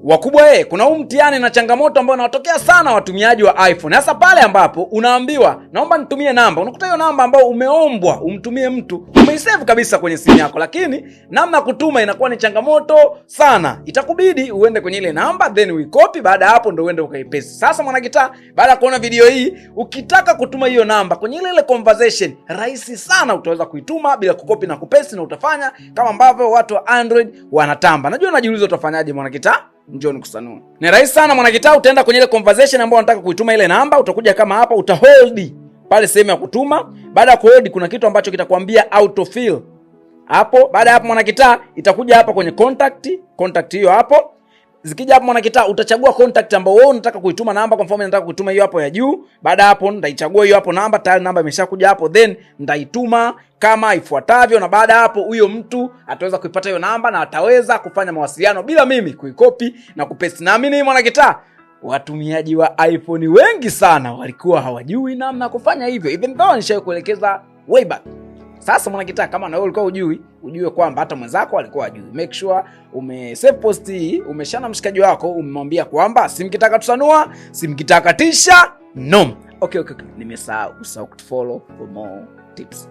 Wakubwa kuna huu mtihani na changamoto ambayo inawatokea sana watumiaji wa iPhone. Hasa pale ambapo unaambiwa naomba nitumie namba. Unakuta hiyo namba ambayo umeombwa umtumie mtu, umeisave kabisa kwenye simu yako, lakini namna ya kutuma inakuwa ni changamoto sana. Itakubidi uende kwenye ile namba then uikopi, baada hapo ndio uende ukaipaste. Sasa mwanagitaa, baada ya kuona video hii, ukitaka kutuma hiyo namba kwenye ile conversation, rahisi sana utaweza kuituma bila kukopi na kupaste, na utafanya kama ambavyo watu wa Android wanatamba. Najua unajiuliza utafanyaje mwanagitaa? Njoo nikusanue. Ni rahisi sana mwanagitaa, utaenda kwenye ile conversation ambayo unataka kuituma ile namba, utakuja kama hapa, utahold pale sehemu ya kutuma. Baada ya kuhold kuna kitu ambacho kitakwambia autofill. Hapo baada hapo mwanagitaa itakuja hapa kwenye contact hiyo hapo. Zikija hapo mwanagitaa utachagua contact ambayo wewe unataka kuituma namba. Kwa mfano nataka kuituma hiyo hapo ya juu. Baada hapo nitaichagua hiyo hapo namba, tayari namba imeshakuja hapo, then nitaituma kama ifuatavyo, na baada hapo huyo mtu ataweza kuipata hiyo namba na ataweza kufanya mawasiliano bila mimi kuikopi na kupaste. Naamini mwanagitaa, watumiaji wa iPhone wengi sana walikuwa hawajui namna kufanya hivyo, even though nishawahi kuelekeza way back. Sasa mwanagitaa, kama na wewe ulikuwa ujue kwamba hata mwenzako alikuwa hajui. Make sure umesave post hii, umeshana mshikaji wako, umemwambia kwamba simkitaka tusanua, simkitaka tisha, no. Okay. Nimesahau, usahau kufollow for more tips.